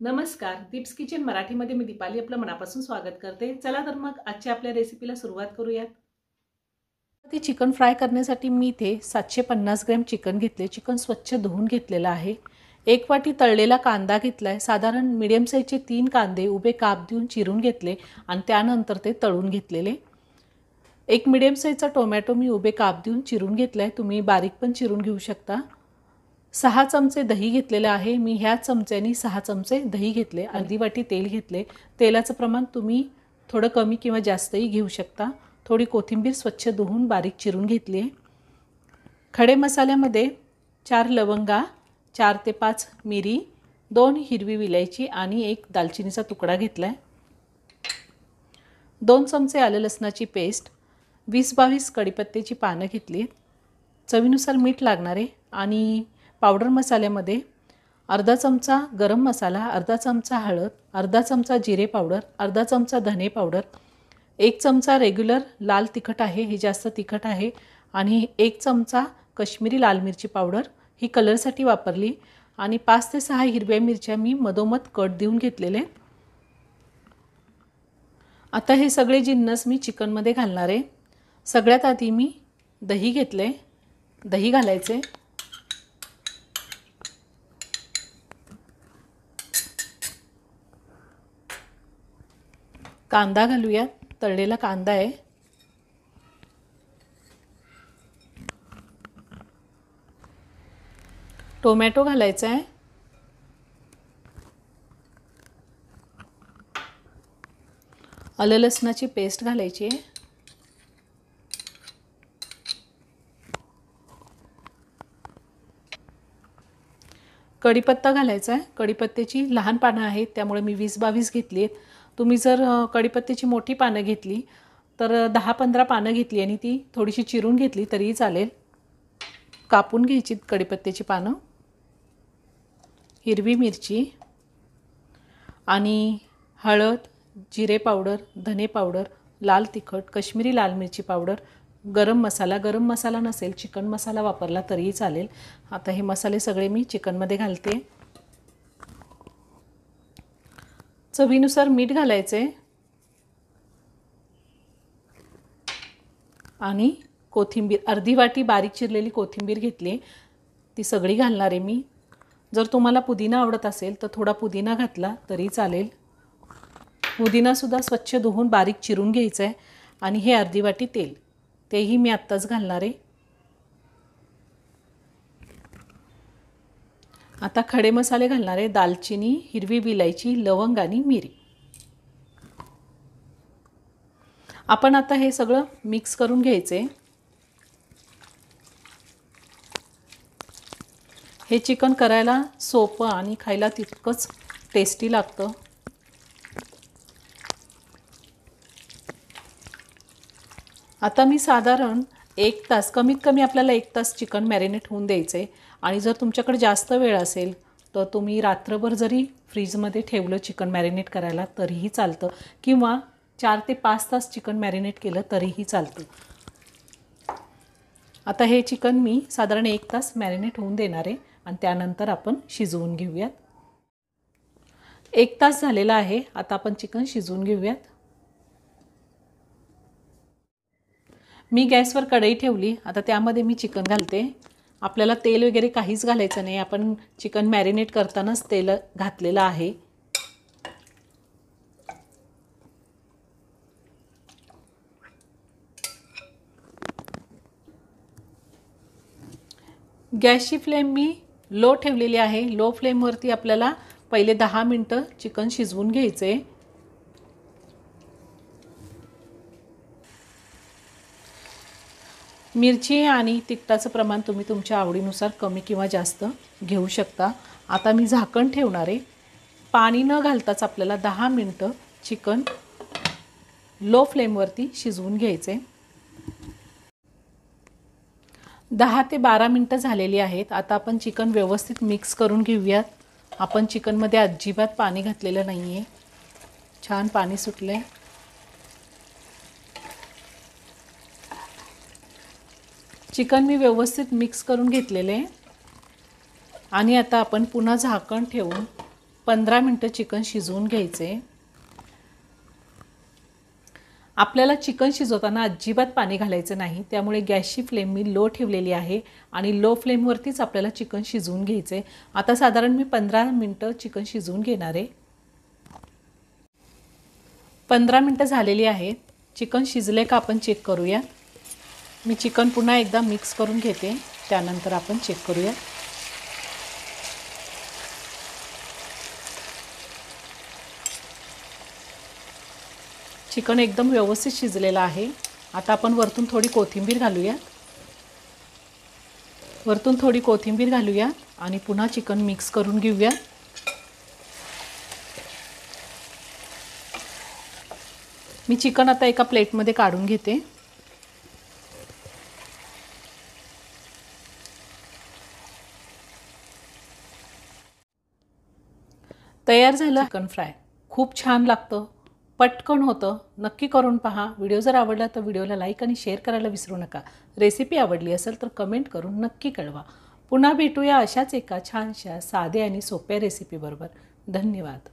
नमस्कार, दीप्स किचन मराठीमध्ये मी दीपाली आपलं मनापासून स्वागत करते। चला तर मग आजच्या आपल्या रेसिपीला सुरुवात करूयात। ते चिकन फ्राय करण्यासाठी मी इथे 750 ग्रॅम चिकन घेतले। चिकन स्वच्छ धुवून घेतलेलं आहे। 1 वाटी तळलेला कांदा घेतलाय। साधारण मीडियम साईजचे 3 कांदे उभे काप देऊन चिरून घेतले आणि त्यानंतर ते तळून घेतलेले। 1 मीडियम साईजचा टोमॅटो मी उभे काप देऊन चिरून घेतलाय। तुम्ही बारीक पण चिरून घेऊ शकता। 6 चमचे दही घेतलेले आहे। मी ह्या चमच्यानी 6 चमचे दही घेतले। अर्धी वाटी तेल घेतले। तेलाचं प्रमाण तुम्ही थोडं कमी किंवा जास्तही घेऊ शकता। थोडी कोथिंबीर स्वच्छ धुवून बारीक चिरून घेतली आहे। खडे मसाल्यामध्ये 4 लवंगा, 4 ते 5 मिरी, 2 हिरवी विलायची आणि 1 दालचिनीचा तुकडा घेतलाय। 2 चमचे आलं लसणाची पेस्ट, 20-22 कढीपत्त्याची पानं घेतली। चवीनुसार मीठ लागणार आहे आणि पावडर मसाल्यामध्ये अर्धा चमचा गरम मसाला, अर्धा चमचा हळद, अर्धा चमचा जिरे पावडर, अर्धा चमचा धने पावडर, 1 चमचा रेग्युलर लाल तिखट आहे, हे जास्त तिखट आहे, आणि 1 चमचा काश्मीरी लाल मिरची पावडर ही कलरसाठी वापरली, आणि 5 ते 6 हिरव्या मिरच्या मी मधोमध कट देऊन घेतलेले। आता हे सगळे जिन्नस मी चिकनमध्ये घालणार आहे। सगळ्यात आधी मी दही घेतले। दही घालायचे। कांदा घालूया। तळलेला कांदा आहे। टोमॅटो घालायचा आहे। आलं लसणाची पेस्ट घालायची आहे। कढीपत्ता घालायचा आहे। कढीपत्त्याची लहान पानं आहेत त्यामुळे मी 20-22 घेतली आहेत। तुम्ही जर कढीपत्त्याची मोठी पानं घेतली तर 10-15 पानं घेतली आणि ती थोडीशी चिरून घेतली तरीही चालेल। कापून घ्यायची कढीपत्त्याची पानं। हिरवी मिरची आणि हळद, जिरे पावडर, धने पावडर, लाल तिखट, काश्मीरी लाल मिरची पावडर, गरम मसाला नसेल चिकन मसाला वापरला तरीही चालेल। आता हे मसाले सगळे मी चिकनमध्ये घालते। चवीनुसार मीठ घालायचे आणि कोथिंबीर, अर्धी वाटी बारीक चिरलेली कोथिंबीर घेतली, ती सगळी घालणार आहे मी। जर तुम्हाला पुदिना आवडत असेल तर थोडा पुदिना घातला तरी चालेल। पुदिना सुद्धा स्वच्छ धुवून बारीक चिरून घ्यायचा आहे, आणि हे अर्धी वाटी तेल, तेही मी आत्ताच घालणार आहे। आता खडे मसाले घालणार आहे। दालचिनी, हिरवी विलायची, लवंग आणि मिरी। आपण आता हे सगळं मिक्स करून घ्यायचे। हे चिकन करायला सोपं आणि खायला तितकंच टेस्टी लागतं। आता मी साधारण 1 तास, कमीत कमी आपल्याला 1 तास चिकन मॅरिनेट होऊन द्यायचे, आणि जर तुमच्याकडे जास्त वेळ असेल तर तुम्ही रात्रभर जरी फ्रीजमध्ये ठेवलं चिकन मॅरिनेट करायला तरीही चालतं, किंवा 4 ते 5 तास चिकन मॅरिनेट केलं तरीही चालतं। आता हे चिकन मी साधारण 1 तास मॅरिनेट होऊन देणार आहे, आणि त्यानंतर आपण शिजवून घेऊयात। 1 तास झालेला आहे। आता आपण चिकन शिजवून घेऊयात। मी गॅसवर कढई ठेवली। आता त्यामध्ये मी चिकन घालते। आपल्याला तेल वगैरे काहीच घालायचं नाही, आपण चिकन मॅरिनेट करतानाच तेल घातलेलं आहे। गॅसची फ्लेम मी लो ठेवलेली आहे। लो फ्लेमवरती आपल्याला पहिले 10 मिनिटं चिकन शिजवून घ्यायचे। मिरची आणि तिखटाचं प्रमाण तुम्ही तुमच्या आवडीनुसार कमी किंवा जास्त घेऊ शकता। आता मी झाकण ठेवणार आहे। पाणी न घालताच आपल्याला 10 मिनिटं चिकन लो फ्लेमवरती शिजवून घ्यायचे। 10 ते 12 मिनिटं झालेली आहेत। आता आपण चिकन व्यवस्थित मिक्स करून घेऊयात। आपण चिकनमध्ये अजिबात पाणी घातलेलं नाही आहे। छान पाणी सुटले। चिकन मी व्यवस्थित मिक्स करून घेतलेले, आणि आता आपण पुन्हा झाकण ठेवून 15 मिनटं चिकन शिजवून घ्यायचे। आपल्याला चिकन शिजवताना अजिबात पाणी घालायचं नाही, त्यामुळे गॅसची फ्लेम मी लो ठेवलेली आहे आणि लो फ्लेमवरतीच आपल्याला चिकन शिजवून घ्यायचे। आता साधारण मी 15 मिनटं चिकन शिजवून घेणार आहे। 15 मिनटं झालेली आहेत। चिकन शिजले का आपण चेक करूया। मी चिकन पुन्हा एकदा मिक्स करून घेते, त्यानंतर आपण चेक करूया। चिकन एकदम व्यवस्थित शिजलेलं आहे। आता आपण वरतून थोडी कोथिंबीर घालूया। वरतून थोडी कोथिंबीर घालूया आणि पुन्हा चिकन मिक्स करून घेऊया। मी चिकन आता एका प्लेटमध्ये काढून घेते। तयार झालं चिकन फ्राय। खूप छान लागतं, पटकन होतं। नक्की करून पहा। व्हिडिओ जर आवडला तर व्हिडिओला लाईक आणि शेअर करायला विसरू नका। रेसिपी आवडली असेल तर कमेंट करून नक्की कळवा। पुन्हा भेटूया अशाच एका छानशा साध्या आणि सोप्या रेसिपीबरोबर। धन्यवाद।